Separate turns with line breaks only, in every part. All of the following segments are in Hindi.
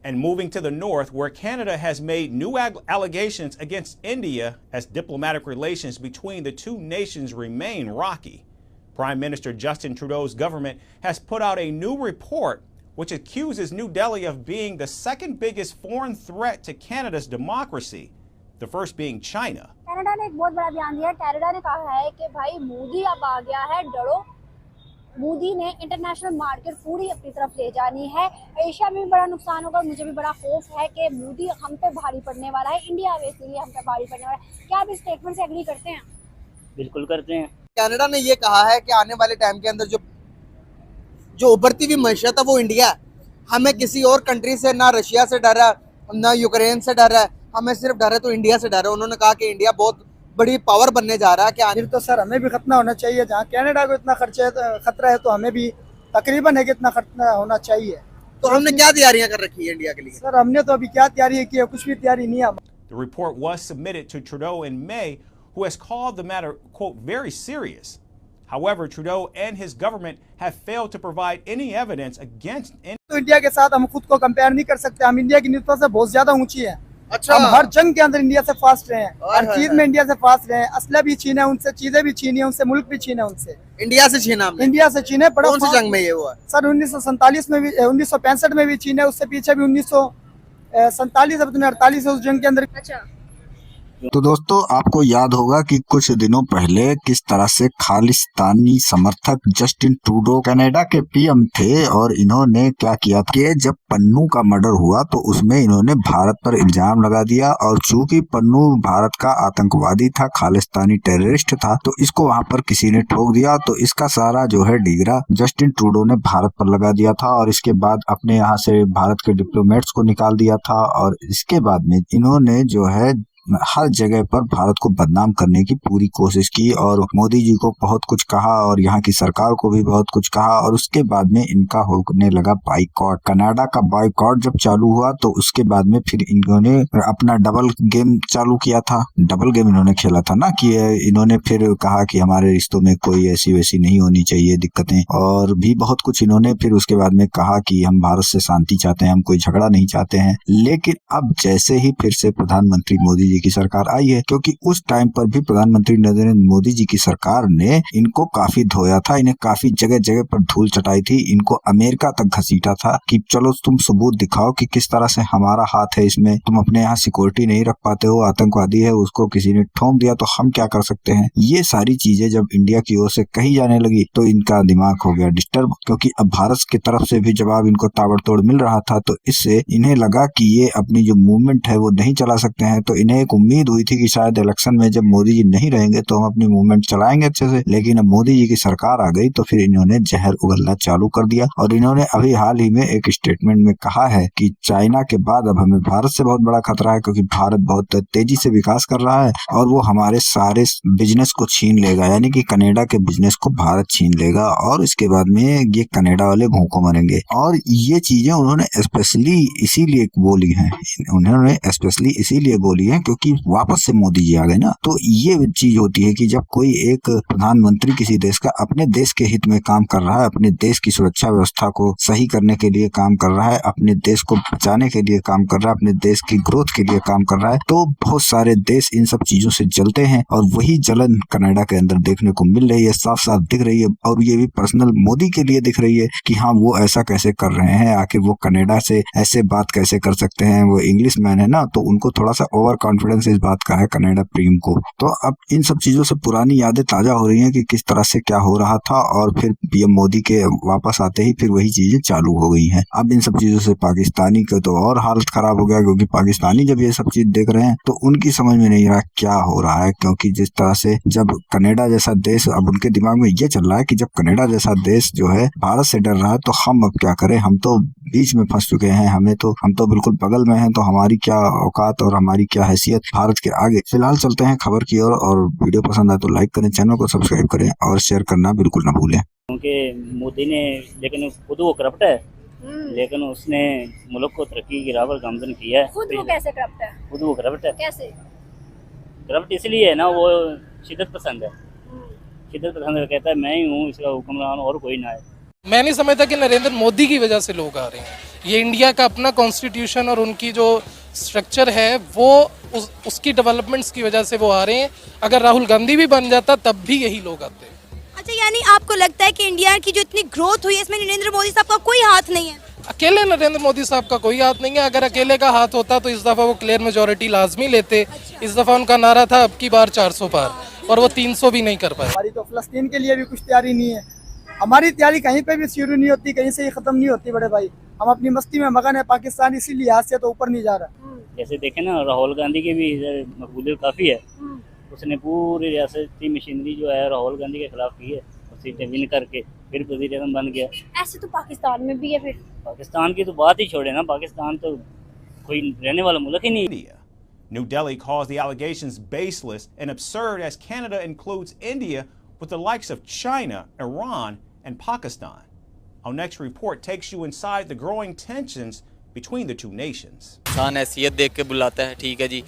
And moving to the north, where Canada has made new allegations against India as diplomatic relations between the two nations remain rocky. Prime Minister Justin Trudeau's government has put out a new report which accuses New Delhi of being the second biggest foreign threat to Canada's democracy, the first being China.
Canada ने एक बहुत बड़ा बयान दिया है। कनाडा ने कहा है कि भाई मोदी अब आ गया है, डरो। मोदी ने इंटरनेशनल मार्केट पूरी अपनी तरफ ले जानी है। एशिया में भी बड़ा नुकसान होगा। मुझे भी बड़ा खौफ है कि मोदी हम पे भारी पड़ने वाला है, इंडिया बेसिकली हम पे भारी पड़ने वाला है। क्या आप इस स्टेटमेंट से एग्री करते हैं?
बिल्कुल करते हैं।
कनाडा ने ये कहा है कि आने वाले टाइम के अंदर जो उभरती हुई मैशत है वो इंडिया है। हमें किसी और कंट्री से, ना रशिया से डर है, ना यूक्रेन से डर है, हमें सिर्फ डर है तो इंडिया से डर है। उन्होंने कहा कि इंडिया बहुत बड़ी पावर बनने जा रहा है। कि
फिर तो सर हमें भी खतरा होना चाहिए। जहाँ कनाडा को इतना खतरा है तो हमें भी तकरीबन है कि इतना खतरा होना चाहिए।
तो हमने क्या तैयारियां कर रखी है इंडिया के लिए?
सर हमने तो अभी क्या तैयारी की है, कुछ भी तैयारी नहीं है।
The report was submitted to Trudeau in May, who has called the matter, quote, very serious. However, Trudeau and his government have failed to provide any evidence against
तो इंडिया के साथ हम खुद को कंपेयर नहीं कर सकते। हम इंडिया की नीतियों से बहुत ज्यादा ऊंची है।
अच्छा,
हम हर जंग के अंदर इंडिया से फास्ट रहे हैं, हर चीज में इंडिया से फास्ट रहे हैं। असला भी छीने उनसे, चीजें भी छीनी उनसे, मुल्क भी छीने उनसे।
इंडिया से छीना हमने?
इंडिया से छीने।
कौन सी जंग में ये हुआ?
सर 1947 में भी, 1965 में भी छीने, उससे पीछे भी 1947 1948 उस जंग के अंदर।
अच्छा,
तो दोस्तों आपको याद होगा कि कुछ दिनों पहले किस तरह से खालिस्तानी समर्थक जस्टिन ट्रूडो कनाडा के पीएम थे और इन्होंने क्या किया था कि जब पन्नू का मर्डर हुआ तो उसमें इन्होंने भारत पर इल्जाम लगा दिया। और चूंकि पन्नू भारत का आतंकवादी था, खालिस्तानी टेररिस्ट था, तो इसको वहां पर किसी ने ठोक दिया। तो इसका सारा जो है डिगरा जस्टिन ट्रूडो ने भारत पर लगा दिया था और इसके बाद अपने यहाँ से भारत के डिप्लोमेट्स को निकाल दिया था। और इसके बाद में इन्होंने जो है हर जगह पर भारत को बदनाम करने की पूरी कोशिश की और मोदी जी को बहुत कुछ कहा और यहाँ की सरकार को भी बहुत कुछ कहा। और उसके बाद में इनका होने लगा बाइकॉट। कनाडा का बाइकॉट जब चालू हुआ तो उसके बाद में फिर इन्होंने अपना डबल गेम चालू किया था। डबल गेम इन्होंने खेला था ना, कि इन्होंने फिर कहा कि हमारे रिश्तों में कोई ऐसी वैसी नहीं होनी चाहिए दिक्कतें, और भी बहुत कुछ इन्होंने फिर उसके बाद में कहा कि हम भारत से शांति चाहते हैं, हम कोई झगड़ा नहीं चाहते हैं। लेकिन अब जैसे ही फिर से प्रधानमंत्री मोदी की सरकार आई है, क्योंकि उस टाइम पर भी प्रधानमंत्री नरेंद्र मोदी जी की सरकार ने इनको काफी धोया था, इन्हें काफी जगह जगह पर धूल चटाई थी, इनको अमेरिका तक घसीटा था कि चलो तुम सबूत दिखाओ कि किस तरह से हमारा हाथ है इसमें, तुम अपने यहाँ सिक्योरिटी नहीं रख पाते हो, आतंकवादी है उसको किसी ने ठोक दिया तो हम क्या कर सकते हैं। ये सारी चीजें जब इंडिया की ओर से कही जाने लगी तो इनका दिमाग हो गया डिस्टर्ब, क्योंकि अब भारत की तरफ से भी जवाब इनको ताबड़तोड़ मिल रहा था। तो इससे इन्हें लगा कि ये अपनी जो मूवमेंट है वो नहीं चला सकते हैं। तो इन्हें एक उम्मीद हुई थी कि शायद इलेक्शन में जब मोदी जी नहीं रहेंगे तो हम अपनी मूवमेंट चलाएंगे अच्छे से। लेकिन अब मोदी जी की सरकार आ गई तो फिर इन्होंने जहर उगलना चालू कर दिया। और इन्होंने अभी हाल ही में एक स्टेटमेंट में कहा है कि चाइना के बाद अब हमें भारत से बहुत बड़ा खतरा है, क्योंकि भारत बहुत तेजी से विकास कर रहा है और वो हमारे सारे बिजनेस को छीन लेगा, यानी कि कनाडा के बिजनेस को भारत छीन लेगा और इसके बाद में ये कनाडा वाले भूखों मरेंगे। और ये चीजें उन्होंने स्पेशली इसीलिए बोली है, क्योंकि वापस से मोदी जी आ गए ना। तो ये चीज होती है कि जब कोई एक प्रधानमंत्री किसी देश का अपने देश के हित में काम कर रहा है, अपने देश की सुरक्षा व्यवस्था को सही करने के लिए काम कर रहा है, अपने देश को बचाने के लिए काम कर रहा है, अपने देश की ग्रोथ के लिए काम कर रहा है, तो बहुत सारे देश इन सब चीजों से जलते हैं। और वही जलन कनाडा के अंदर देखने को मिल रही है, साफ साफ दिख रही है। और ये भी पर्सनल मोदी के लिए दिख रही है कि हाँ वो ऐसा कैसे कर रहे हैं, आखिर वो कनाडा से ऐसे बात कैसे कर सकते हैं। वो इंग्लिश मैन है ना, तो उनको थोड़ा सा ओवर कॉन्फिडेंस इस बात का है कनाडा प्रीम को। तो अब इन सब चीजों से पुरानी यादें ताजा हो रही हैं कि किस तरह से क्या हो रहा था। और फिर पीएम मोदी के वापस आते ही फिर वही चीजें चालू हो गई हैं। अब इन सब चीजों से पाकिस्तानी का तो और हालत खराब हो गया, क्योंकि पाकिस्तानी जब ये सब चीज देख रहे हैं तो उनकी समझ में नहीं रहा क्या हो रहा है। क्योंकि जिस तरह से जब कनाडा जैसा देश, अब उनके दिमाग में ये चल रहा है कि जब कनाडा जैसा देश जो है भारत से डर रहा है तो हम अब क्या करें, हम तो बीच में फंस चुके हैं, हम तो बिल्कुल बगल में हैं, तो हमारी क्या औकात और हमारी क्या हैसियत भारत के आगे। फिलहाल चलते हैं खबर की ओर, और वीडियो पसंद आए तो लाइक करें, चैनल को सब्सक्राइब करें और शेयर करना बिल्कुल ना भूलें।
क्योंकि मोदी ने, लेकिन खुद वो करप्ट है, लेकिन उसने मुल्क को तरक्की की राह पर गामजन किया है।
खुद वो कैसे करप्ट है?
खुद वो करप्ट है।
कैसे
करप्ट इसलिए है ना, वो शिद्दत पसंद है। शिद्दत पसंद है, कहता है मैं ही हूँ इसका हुक्मरान और कोई ना है।
मैं नहीं समझता कि नरेंद्र मोदी की वजह से लोग आ रहे हैं। ये इंडिया का अपना कॉन्स्टिट्यूशन और उनकी जो स्ट्रक्चर है वो उसकी डेवलपमेंट्स की वजह से वो आ रहे हैं। अगर राहुल गांधी भी बन जाता तब भी यही लोग आते हैं।
अच्छा, यानी आपको लगता है कि इंडिया की जो इतनी ग्रोथ हुई है इसमें नरेंद्र मोदी साहब का कोई हाथ नहीं है?
अकेले नरेंद्र मोदी साहब का कोई हाथ नहीं है। अगर अकेले का हाथ होता तो इस दफ़ा वो क्लियर मेजोरिटी लाजमी लेते। इस दफ़ा उनका नारा था अब की बार 400 पार और वो 300 भी नहीं कर पाए।
हमारी तो फलस्तीन के लिए भी कुछ तैयारी नहीं है। हमारी तैयारी कहीं पे भी शुरू नहीं होती, कहीं से ही ख़त्म नहीं होती बड़े भाई। हम अपनी मस्ती में मगन है। पाकिस्तान इसी लिहाज से तो ऊपर नहीं जा रहा।
जैसे देखें ना, राहुल गांधी की भी मकबूलियत काफ़ी है। उसने पूरी रियासती मशीनरी जो है राहुल गांधी के खिलाफ की है, सीटें विन करके फिर वज़ीर-ए-आज़म बन गया।
ऐसे तो पाकिस्तान में भी है। फिर
पाकिस्तान की तो बात ही छोड़े ना, पाकिस्तान तो कोई रहने वाला मुल्क ही नहीं।
India. New Delhi calls the allegations baseless and absurd as Canada includes India with the likes of China, Iran, and Pakistan. Our next report takes you inside the growing tensions between the two nations.
इंसान हैसियत देख के बुलाता है, ठीक है जी,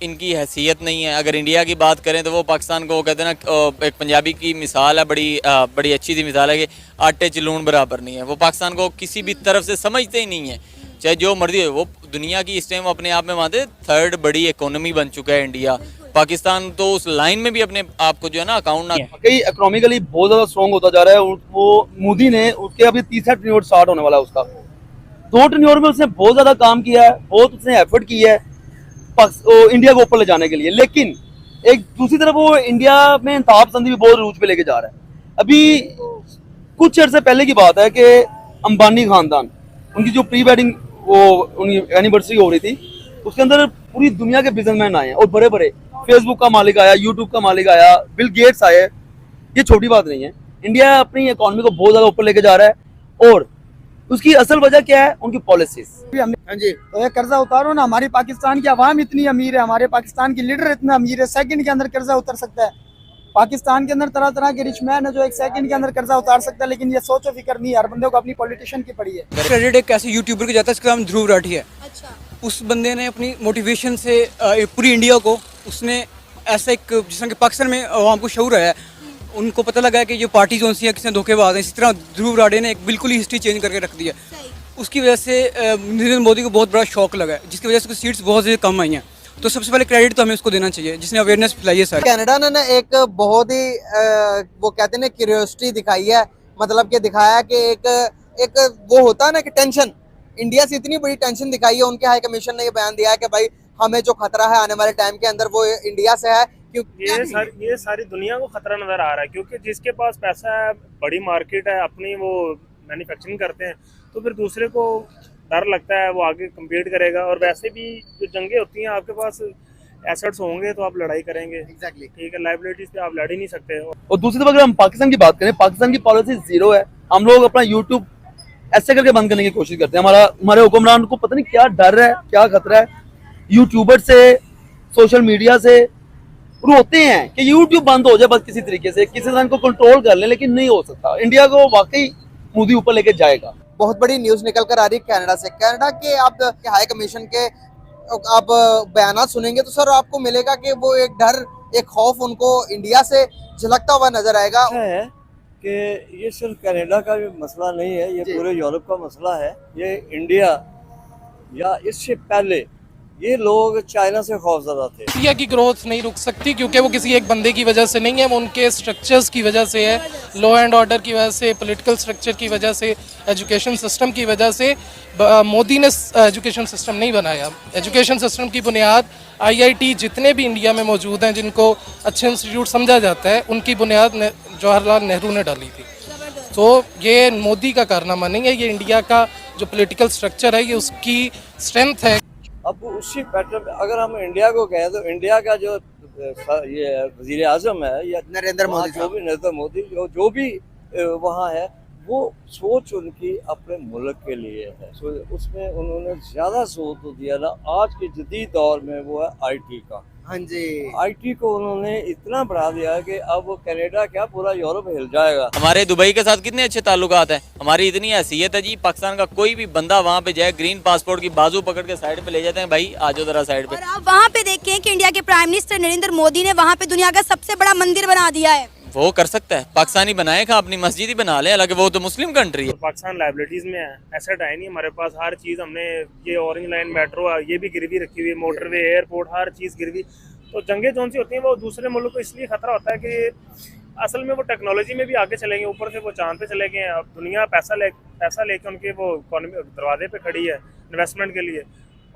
इनकी हैसियत नहीं है। अगर इंडिया की बात करें तो वो पाकिस्तान को कहते हैं ना, एक पंजाबी की मिसाल है, बड़ी अच्छी सी मिसाल है कि आटे च लून बराबर नहीं है। वो पाकिस्तान को किसी भी तरफ से समझते ही नहीं है, चाहे जो मर्जी हो। वो दुनिया की इस टाइम अपने आप में मानते 3rd बड़ी इकोनॉमी बन चुका है इंडिया। पाकिस्तान तो उस लाइन में भी अपने आप को जो है ना अकाउंट ना
कई इकोनॉमिकली बहुत ज़्यादा स्ट्रॉन्ग होता जा रहा है। वो मोदी ने उसके अभी 3रा टेन्योर स्टार्ट होने वाला है उसका। 2 टेन्योर में उसने बहुत ज़्यादा काम किया है, बहुत उसने एफर्ट की है इंडिया को ऊपर ले जाने के लिए। लेकिन एक दूसरी तरफ वो इंडिया में इंतखाब पसंदी भी बहुत रूज पे लेके जा रहा है। अभी कुछ अर्से पहले की बात है कि अंबानी खानदान, उनकी जो प्री वेडिंग वो उनकी एनिवर्सरी हो रही थी, उसके अंदर पूरी दुनिया के बिजनेसमैन आए हैं और बड़े बड़े फेसबुक का मालिक आया, यूट्यूब का मालिक आया, बिल गेट्स आए। ये छोटी बात नहीं है। इंडिया अपनी इकोनॉमी को बहुत ज़्यादा ऊपर लेके जा रहा है और उसकी असल वजह क्या है? उनकी पॉलिसीज।
हाँ जी, तो ये कर्जा उतारो ना। हमारी पाकिस्तान की आवाम इतनी अमीर है, हमारे पाकिस्तान की लीडर इतना अमीर है, सेकंड के अंदर कर्जा उतर सकता है। पाकिस्तान के अंदर तरह तरह के रिच मैन है जो एक सेकंड के अंदर कर्जा उतार सकता है, लेकिन ये सोचो फिक्र नहीं है। हर बंदे को अपनी पॉलिटिशियन की पड़ी है।
क्रेडिट एक ऐसे यूट्यूबर को जाता है, इसका नाम ध्रुव राठी है।
अच्छा,
उस बंदे ने अपनी मोटिवेशन से पूरी इंडिया को उसने ऐसा एक, जिस तरह के पाकिस्तान में आवाम को शऊर है, उनको पता लगा है कि ये पार्टी जो सी है किसने धोखेबाज है। इसी तरह ध्रुव राठी ने एक बिल्कुल ही हिस्ट्री चेंज करके रख दी है। उसकी वजह से नरेंद्र मोदी को बहुत बड़ा शौक लगा है, जिसकी वजह से उसकी सीट्स बहुत ज़्यादा कम आई हैं। तो सबसे पहले क्रेडिट तो हमें उसको देना चाहिए, जिसने अवेयरनेस फैलाई है सारी।
कनाडा ने ना एक बहुत ही वो कहते हैं ना क्यूरियोसिटी दिखाई है, मतलब कि दिखाया कि एक वो होता है ना कि टेंशन, इंडिया से इतनी बड़ी टेंशन दिखाई है। उनके हाई कमीशन ने ये बयान दिया है कि भाई हमें जो खतरा है आने वाले टाइम के अंदर वो इंडिया से है। क्योंकि
ये सारी दुनिया को खतरा नजर आ रहा है, क्योंकि जिसके पास पैसा है, बड़ी मार्केट है, अपनी वो मैन्युफैक्चरिंग करते हैं, तो फिर दूसरे को डर लगता है, वो आगे कम्पीट करेगा। और वैसे भी जो जंगें होती हैं, आपके पास एसेट्स होंगे तो आप लड़ाई करेंगे।
एग्जैक्टली,
ठीक है, लाइबिलिटीज पे आप लड़ ही नहीं सकते।
और दूसरी तरफ अगर हम पाकिस्तान की बात करें, पाकिस्तान की पॉलिसी 0 है। हम लोग अपना यूट्यूब ऐसे करके बंद करने की कोशिश करते हैं। हमारे हुक्मरान को पता नहीं क्या डर है, क्या खतरा है। यूट्यूबर से, सोशल मीडिया से रोते हैं कि यूट्यूब बंद हो जाए बस किसी तरीके से, किसी तरह को कंट्रोल कर ले, लेकिन नहीं हो सकता। इंडिया को वाकई मोदी ऊपर लेके जाएगा।
बहुत बड़ी न्यूज निकल कर आ रही है कनाडा से। कनाडा के आप हाई कमीशन के आप बयान सुनेंगे तो सर आपको मिलेगा कि वो एक डर, एक खौफ उनको इंडिया से झलकता हुआ नजर आएगा।
है कि ये सिर्फ कनाडा का भी मसला नहीं है, ये पूरे यूरोप का मसला है। ये इंडिया या इससे पहले ये लोग चाइना से खौफजदा थे।
इंडिया की ग्रोथ नहीं रुक सकती क्योंकि वो किसी एक बंदे की वजह से नहीं है, वो उनके स्ट्रक्चर्स की वजह से है, लॉ एंड ऑर्डर की वजह से, पॉलिटिकल स्ट्रक्चर की वजह से, एजुकेशन सिस्टम की वजह से। मोदी ने एजुकेशन सिस्टम नहीं बनाया। एजुकेशन सिस्टम की बुनियाद IIT जितने भी इंडिया में मौजूद हैं, जिनको अच्छे इंस्टीट्यूट समझा जाता है, उनकी बुनियाद जवाहरलाल नेहरू ने डाली थी। तो ये मोदी का कारनामा नहीं है, ये इंडिया का जो पॉलिटिकल स्ट्रक्चर है, ये उसकी स्ट्रेंथ है।
अब उसी पैटर्न में अगर हम इंडिया को कहें तो इंडिया का जो ये वजीर आजम है या
नरेंद्र
मोदी जो भी वहाँ है, वो सोच उनकी अपने मुल्क के लिए है। उसमें उन्होंने ज़्यादा सोच तो दिया ना, आज के जदीद दौर में वो है IT का।
हाँ जी,
IT को उन्होंने इतना बढ़ा दिया कि अब कनाडा क्या पूरा यूरोप हिल जाएगा।
हमारे दुबई के साथ कितने अच्छे ताल्लुकात हैं, हमारी इतनी हैसियत है जी। पाकिस्तान का कोई भी बंदा वहाँ पे जाए, ग्रीन पासपोर्ट की बाजू पकड़ के साइड पे ले जाते हैं, भाई आ जाओ जरा साइड पे।
और आप वहाँ पे देखें कि इंडिया के प्राइम मिनिस्टर नरेंद्र मोदी ने वहाँ पे दुनिया का सबसे बड़ा मंदिर बना दिया है।
वो कर सकता है, पाकिस्तानी बनाए खा, अपनी मस्जिद ही बना ले, हालांकि वो तो मुस्लिम कंट्री है।
पाकिस्तान लाइबिलिटीज़ में है, एसेट है नहीं हमारे पास। हर चीज़ हमने, ये ऑरेंज लाइन मेट्रो ये भी गिरवी रखी हुई है, मोटरवे, एयरपोर्ट, हर चीज़ गिरवी। तो जंगें जौन सी होती हैं वो दूसरे मुल्क को इसलिए ख़तरा होता है कि असल में वो टेक्नोलॉजी में भी आगे चले गए, ऊपर से वो चांद पे चले गए हैं। अब दुनिया पैसा लेके उनके वो इकोनॉमी दरवाजे पे खड़ी है इन्वेस्टमेंट के लिए,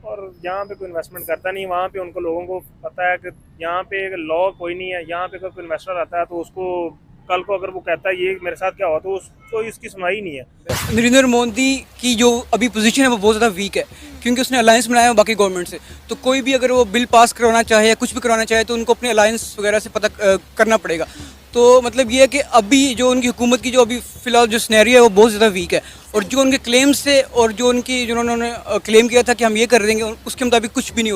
और यहाँ पे कोई इन्वेस्टमेंट करता नहीं। वहाँ पे उनको लोगों को पता है कि यहाँ पे लॉ कोई नहीं है, यहाँ पे कोई इन्वेस्टर आता है तो उसको कल को अगर वो कहता है ये मेरे साथ क्या हुआ, तो उसको इसकी सुनवाई नहीं है।
नरेंद्र मोदी की जो अभी पोजीशन है वो बहुत ज़्यादा वीक है, क्योंकि उसने अलायंस बनाया है बाकी गवर्नमेंट से। तो कोई भी अगर वो बिल पास करवाना चाहे या कुछ भी करवाना चाहे तो उनको अपने अलायंस वगैरह से पता करना पड़ेगा। तो मतलब ये है कि अभी जो उनकी हुकूमत की जो अभी फ़िलहाल जो सिनेरियो है वो बहुत ज़्यादा वीक है, और जो उनके क्लेम्स थे और जो उन्होंने क्लेम किया था कि हम ये कर देंगे, उसके मुताबिक कुछ भी नहीं